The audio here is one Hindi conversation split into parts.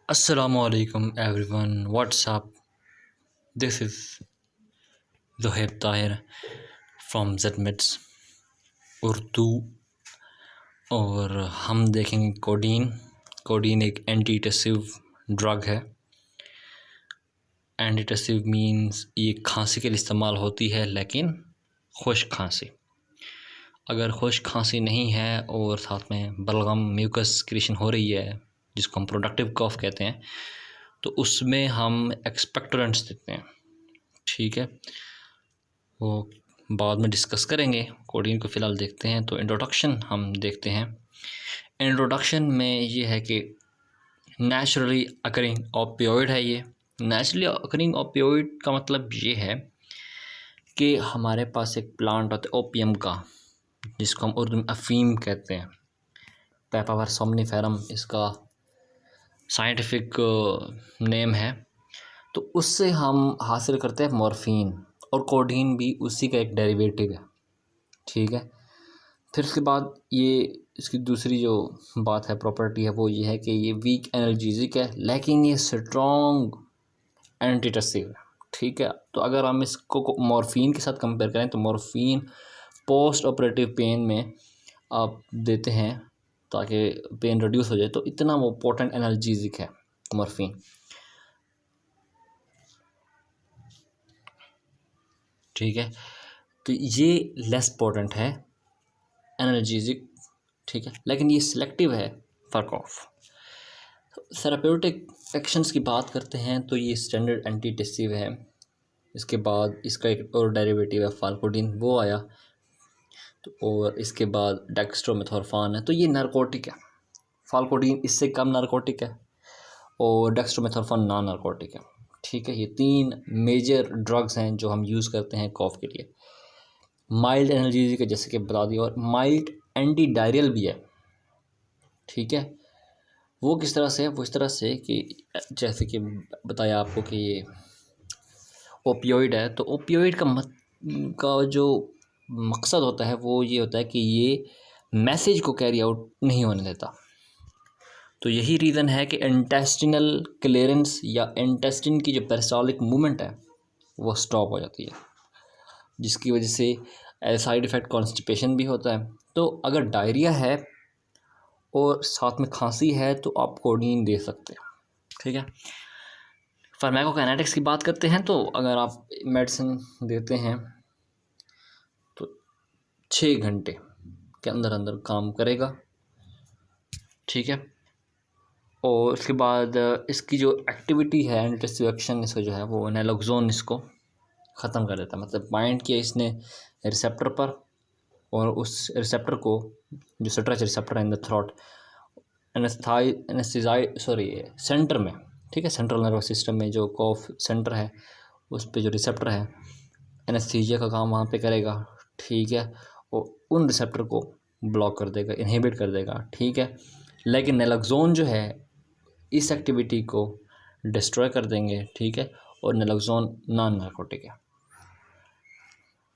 Assalamualaikum everyone. What's up? This is Zohaib Tahir from ZMITS Urdu और हम देखेंगे कोडीन। कोडीन एक एंटीटसिव ड्रग है। एंटीटसिव मींस ये खांसी के लिए इस्तेमाल होती है, लेकिन खुश्क खांसी। अगर खुश्क खांसी नहीं है और साथ में बलगम म्यूकस सिक्रीशन हो रही है, जिसको हम प्रोडक्टिव कफ कहते हैं, तो उसमें हम एक्सपेक्टोरेंट्स देते हैं। ठीक है, वो बाद में डिस्कस करेंगे। कोडीन को फ़िलहाल देखते हैं। तो इंट्रोडक्शन हम देखते हैं। इंट्रोडक्शन में ये है कि नेचुरली अकरिंग ओपियोइड है। ये नेचुरली अकरिंग ओपियोइड का मतलब ये है कि हमारे पास एक प्लांट होता है ओपियम का, जिसको हम उर्दू में अफ़ीम कहते हैं। पेपावर सोमनीफेरम इसका साइंटिफिक नेम है। तो उससे हम हासिल करते हैं मॉर्फिन, और कोडीन भी उसी का एक डेरिवेटिव है। ठीक है, फिर उसके बाद ये इसकी दूसरी जो बात है, प्रॉपर्टी है, वो ये है कि ये वीक एनर्जेटिक है, लेकिन ये स्ट्रॉन्ग एंटीटसिव है। ठीक है, तो अगर हम इसको मॉर्फिन के साथ कंपेयर करें तो मॉर्फिन पोस्ट ऑपरेटिव पेन में आप देते हैं ताकि पेन रिड्यूस हो जाए, तो इतना वो पोटेंट एनाल्जेसिक है मॉर्फिन। ठीक है, तो ये लेस पोटेंट है एनाल्जेसिक। ठीक है, लेकिन ये सिलेक्टिव है फॉर कॉफ। थेराप्यूटिक एक्शंस की बात करते हैं तो ये स्टैंडर्ड एंटीटसिव है। इसके बाद इसका एक और डेरिवेटिव है फाल्कोडिन, वो आया। तो और इसके बाद डेक्स्ट्रोमेथोर्फान है। तो ये नारकोटिक है। फाल्कोडिन इससे कम नारकोटिक है और डेक्स्ट्रोमेथोर्फान नॉन नारकोटिक है। ठीक है, ये तीन मेजर ड्रग्स हैं जो हम यूज़ करते हैं कॉफ के लिए। माइल्ड एनाल्जेसिक है, जैसे कि बता दिया, और माइल्ड एंटी डायरियल भी है। ठीक है, वो किस तरह से है? वो इस तरह से कि जैसे कि बताया आपको कि ये ओपियोइड है, तो ओपियोइड का जो मकसद होता है वो ये होता है कि ये मैसेज को कैरी आउट नहीं होने देता। तो यही रीज़न है कि इंटेस्टिनल क्लियरेंस या इंटेस्टिन की जो पेरिस्टाल्टिक मूवमेंट है वो स्टॉप हो जाती है, जिसकी वजह से साइड इफ़ेक्ट कॉन्स्टिपेशन भी होता है। तो अगर डायरिया है और साथ में खांसी है तो आप कोडीन दे सकते हैं। ठीक है, फार्माकोकाइनेटिक्स की बात करते हैं तो अगर आप मेडिसिन देते हैं तो 6 घंटे के अंदर अंदर काम करेगा। ठीक है, और उसके बाद इसकी जो एक्टिविटी है, एंटीटसिव एक्शन इसका जो है वो नैलोक्सोन इसको ख़त्म कर देता है। मतलब बाइंड किया इसने रिसेप्टर पर, और उस रिसेप्टर को, जो stretch receptor in the throat, centre में, ठीक है, सेंट्रल नर्वस सिस्टम में जो कॉफ सेंटर है उस पे जो रिसेप्टर है, एनेस्थीसिया का काम वहाँ पे करेगा। ठीक है, और उन रिसेप्टर को ब्लॉक कर देगा, इनहिबिट कर देगा। ठीक है, लेकिन नैलोक्सोन जो है इस एक्टिविटी को डिस्ट्रॉय कर देंगे। ठीक है, और नैलोक्सोन नॉन नार्कोटिक है,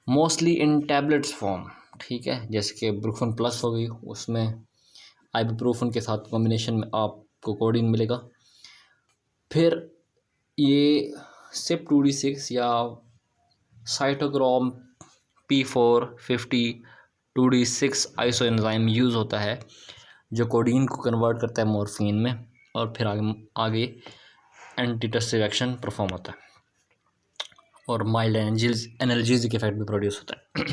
मोस्टली इन टैबलेट्स फॉर्म। ठीक है, जैसे कि ब्रूफन प्लस हो गई, उसमें आइबुप्रोफन के साथ कॉम्बिनेशन में आपको कोडीन मिलेगा। फिर ये CYP2D6 या cytochrome P450 2D6 iso enzyme use होता है, जो कोडीन को कन्वर्ट करता है मॉर्फिन में, और फिर आगे एंटीटसिव एक्शन परफॉर्म होता है और माइल्ड एनाल्जेसिक इफेक्ट भी प्रोड्यूस होता है।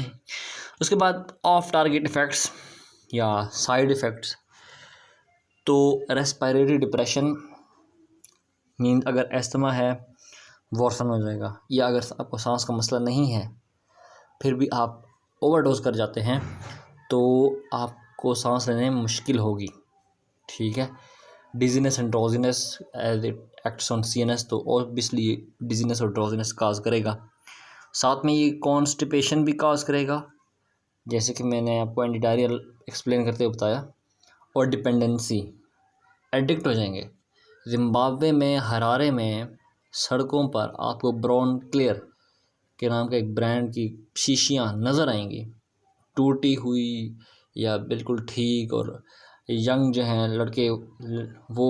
उसके बाद ऑफ टारगेट इफ़ेक्ट्स या साइड इफ़ेक्ट्स, तो रेस्पिरेटरी डिप्रेशन मीन अगर एस्थमा है वर्सन हो जाएगा, या अगर आपको सांस का मसला नहीं है फिर भी आप ओवरडोज कर जाते हैं तो आपको सांस लेने में मुश्किल होगी। ठीक है, dizziness and drowsiness as it acts on CNS, तो ऑब्वियसली डिजीनेस और ड्रोजीनेस काज करेगा। साथ में ये कॉन्स्टिपेशन भी काज करेगा, जैसे कि मैंने आपको एंटी डायरियल एक्सप्लेन करते हुए बताया, और डिपेंडेंसी, एडिक्ट हो जाएंगे। जिम्बाब्वे में हरारे में सड़कों पर आपको ब्राउन क्लियर के नाम का एक ब्रांड की शीशियाँ नज़र आएंगी, टूटी हुई या बिल्कुल ठीक। और यंग जो हैं लड़के वो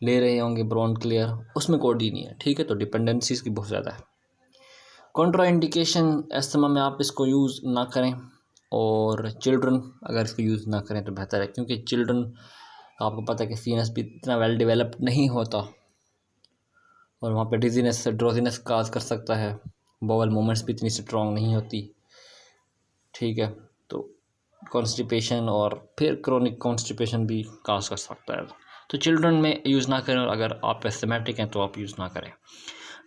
ले रहे होंगे ब्रोन क्लियर, उसमें कोडीन नहीं है, ठीक है। तो डिपेंडेंसीज की बहुत ज़्यादा है। कॉन्ट्रा इंडिकेशन अस्थमा में आप इसको यूज़ ना करें, और चिल्ड्रन अगर इसको यूज़ ना करें तो बेहतर है, क्योंकि चिल्ड्रन आपको पता है कि सीनस भी इतना वेल डेवलप्ड नहीं होता, और वहाँ पे डिजीनेस ड्रोजीनेस काज कर सकता है, बॉवल मूवमेंट्स भी इतनी स्ट्रॉन्ग नहीं होती, ठीक है। तो कॉन्स्टिपेशन और फिर क्रोनिक कॉन्स्टिपेशन भी काज कर सकता है। तो चिल्ड्रन में यूज़ ना करें, और अगर आप एस्थमेटिक हैं तो आप यूज़ ना करें।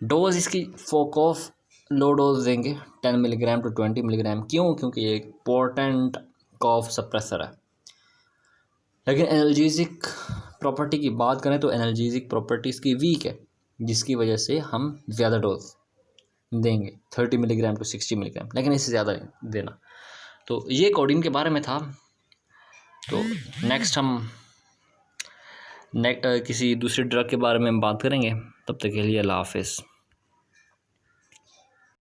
डोज इसकी फोकॉफ लो डोज देंगे 10 मिलीग्राम टू 20 मिलीग्राम। क्यों? क्योंकि ये एक पोर्टेंट कॉफ सप्रेसर है। लेकिन एनाल्जेसिक प्रॉपर्टी की बात करें तो एनाल्जेसिक प्रॉपर्टी इसकी वीक है, जिसकी वजह से हम ज़्यादा डोज देंगे 30 मिलीग्राम टू 60 मिलीग्राम, लेकिन इससे ज़्यादा नहीं देना। तो ये कोडीन के बारे में था। तो नेक्स्ट हम किसी दूसरे ड्रग के बारे में बात करेंगे। तब तक के लिए अल्लाह हाफिज़।